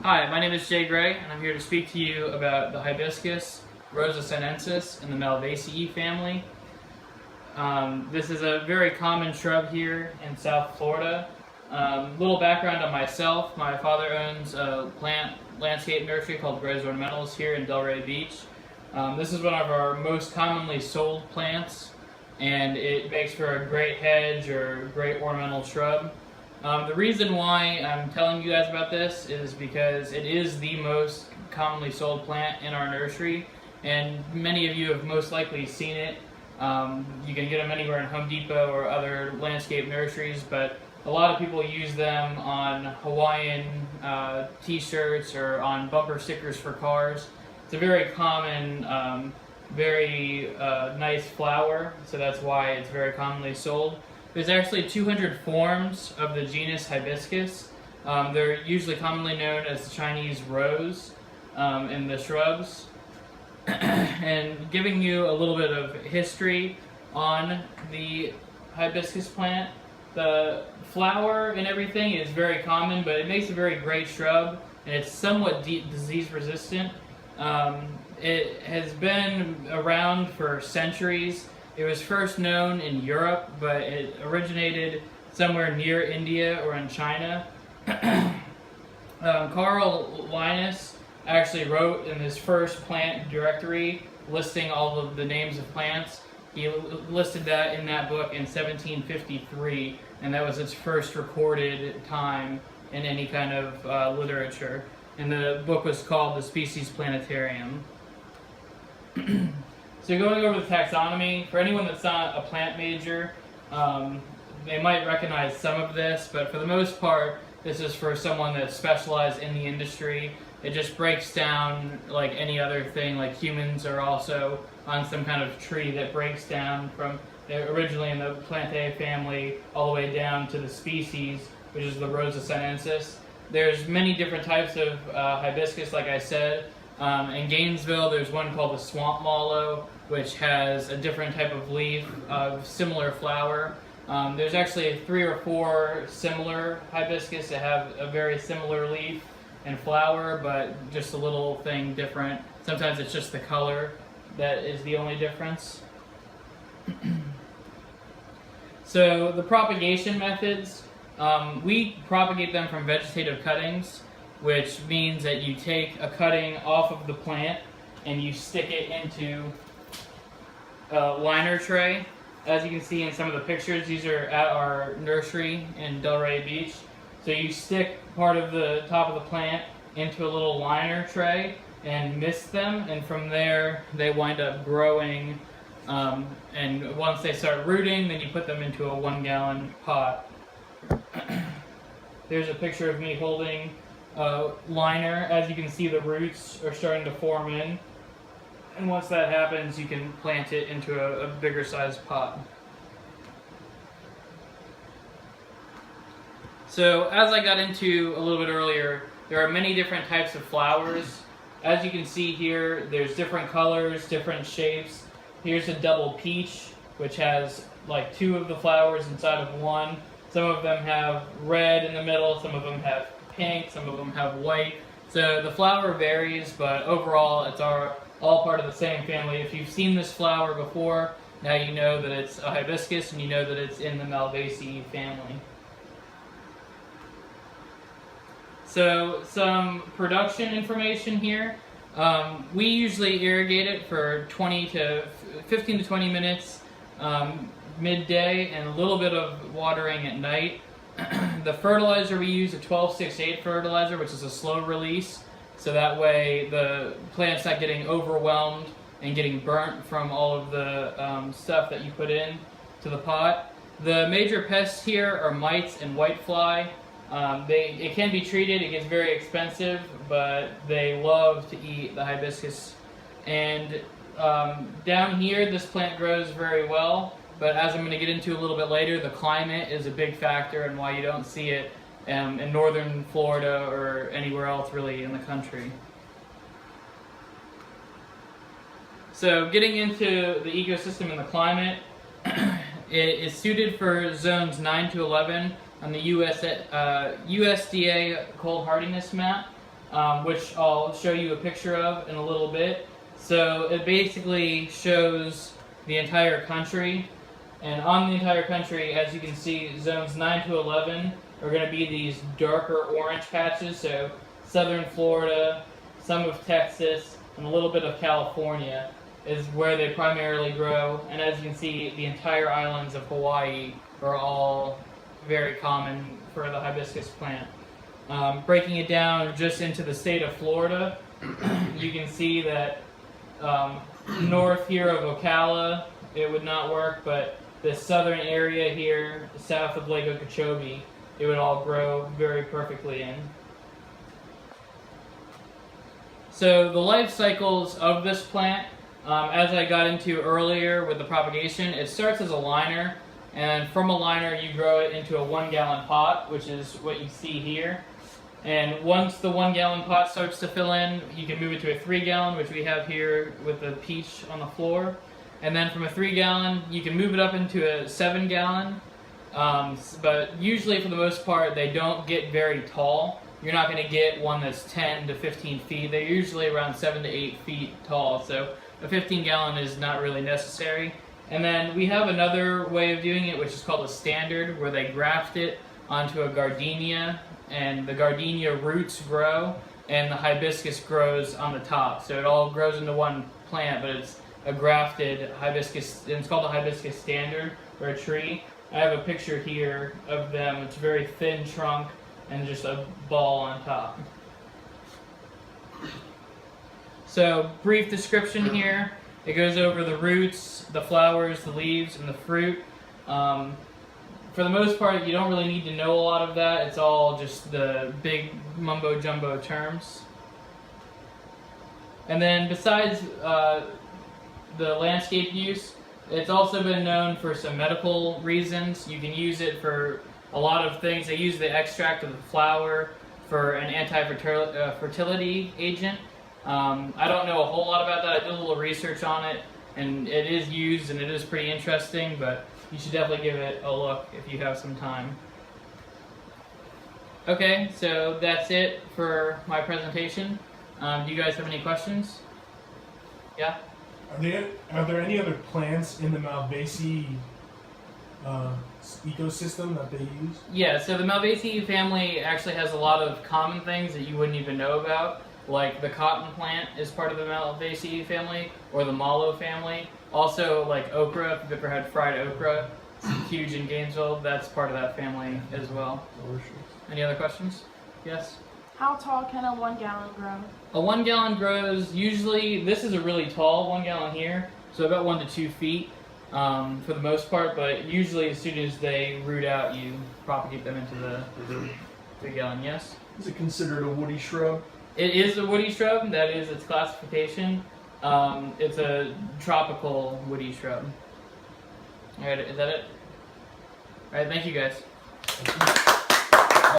Hi, my name is Jay Gray, and I'm here to speak to you about the hibiscus Rosa sinensis in the Malvaceae family. This is a very common shrub here in South Florida. Little background on myself: my father owns a plant landscape nursery called Gray's Ornamentals here in Delray Beach. This is one of our most commonly sold plants, and it makes for a great hedge or great ornamental shrub. The reason why I'm telling you guys about this is because it is the most commonly sold plant in our nursery, and many of you have most likely seen it. You can get them anywhere in Home Depot or other landscape nurseries, but a lot of people use them on Hawaiian t-shirts or on bumper stickers for cars. It's a very common, very nice flower, so that's why it's very commonly sold. There's actually 200 forms of the genus Hibiscus. They're usually commonly known as the Chinese rose in the shrubs. And giving you a little bit of history on the hibiscus plant, the flower and everything is very common, but it makes a very great shrub, and it's somewhat disease resistant. It has been around for centuries. It was first known in Europe, but it originated somewhere near India or in China. Carl Linnaeus actually wrote in his first plant directory listing all of the names of plants. He listed that in that book in 1753, and that was its first recorded time in any kind of literature. And the book was called The Species Planetarium. So going over the taxonomy, for anyone that's not a plant major, they might recognize some of this, but for the most part, this is for someone that's specialized in the industry. It just breaks down like any other thing, like humans are also on some kind of tree that breaks down from originally in the Plantae family all the way down to the species, which is the Rosa sinensis. There's many different types of hibiscus, like I said. In Gainesville, there's one called the swamp mallow, which has a different type of leaf, similar flower. There's actually 3 or 4 similar hibiscus that have a very similar leaf and flower, but just a little thing different. Sometimes it's just the color that is the only difference. So the propagation methods, we propagate them from vegetative cuttings, which means that you take a cutting off of the plant and you stick it into a liner tray. As you can see in some of the pictures, these are at our nursery in Delray Beach. So you stick part of the top of the plant into a little liner tray and mist them, and from there they wind up growing, and once they start rooting, then you put them into a 1-gallon pot. There's a picture of me holding a liner. As you can see, the roots are starting to form in, and once that happens, you can plant it into a bigger sized pot. So as I got into a little bit earlier, there are many different types of flowers. As you can see here, there's different colors, different shapes. Here's a double peach, which has like 2 of the flowers inside of one. Some of them have red in the middle, some of them have pink, some of them have white. So the flower varies, but overall it's all part of the same family. If you've seen this flower before, now you know that it's a hibiscus and you know that it's in the Malvaceae family. So some production information here. We usually irrigate it for 15 to 20 minutes midday and a little bit of watering at night. The fertilizer we use, a 12-6-8 fertilizer, which is a slow release, so that way the plant's not getting overwhelmed and getting burnt from all of the stuff that you put in to the pot. The major pests here are mites and whitefly. It can be treated, it gets very expensive, but they love to eat the hibiscus. And down here, this plant grows very well, but as I'm going to get into a little bit later, the climate is a big factor in why you don't see it in northern Florida or anywhere else really in the country. So getting into the ecosystem and the climate, it is suited for zones 9 to 11 on the USDA cold hardiness map. which I'll show you a picture of in a little bit. So it basically shows the entire country, and on the entire country, as you can see, zones 9 to 11 are going to be these darker orange patches, so southern Florida, some of Texas, and a little bit of California is where they primarily grow. And as you can see, the entire islands of Hawaii are all very common for the hibiscus plant. Breaking it down just into the state of Florida, you can see that north here of Ocala, it would not work, but the southern area here, south of Lake Okeechobee, it would all grow very perfectly in. So the life cycles of this plant, as I got into earlier with the propagation, it starts as a liner, and from a liner you grow it into a 1 gallon pot, which is what you see here. And once the 1 gallon pot starts to fill in, you can move it to a 3 gallon, which we have here with the peach on the floor. And then from a 3 gallon, you can move it up into a 7 gallon. But usually for the most part, they don't get very tall. You're not going to get one that's 10 to 15 feet. They're usually around 7 to 8 feet tall. So a 15 gallon is not really necessary. And then we have another way of doing it, which is called a standard, where they graft it onto a gardenia, and the gardenia roots grow, and the hibiscus grows on the top. So it all grows into one plant, but it's a grafted hibiscus, and it's called a hibiscus standard, or a tree. I have a picture here of them. It's a very thin trunk and just a ball on top. So, brief description here. It goes over the roots, the flowers, the leaves, and the fruit. For the most part, you don't really need to know a lot of that. It's all just the big mumbo-jumbo terms. And then besides the landscape use, it's also been known for some medical reasons. You can use it for a lot of things. They use the extract of the flower for an anti-fertility agent. I don't know a whole lot about that. I did a little research on it, and it is used, and it is pretty interesting, but you should definitely give it a look if you have some time. Okay, so that's it for my presentation. Do you guys have any questions? Yeah? Are there any other plants in the Malvaceae ecosystem that they use? Yeah, so the Malvaceae family actually has a lot of common things that you wouldn't even know about. Like the cotton plant is part of the Malvaceae family, or the mallow family. Also, like okra, if you've ever had fried okra, it's huge in Gainesville, that's part of that family as well. Any other questions? Yes? How tall can a 1 gallon grow? A 1 gallon grows usually, this is a really tall 1 gallon here, so about 1 to 2 feet for the most part, but usually as soon as they root out, you propagate them into the 3 gallon, yes? Is it considered a woody shrub? It is a woody shrub, that is its classification. It's a tropical woody shrub. Alright, is that it? Alright, thank you guys. Thank you.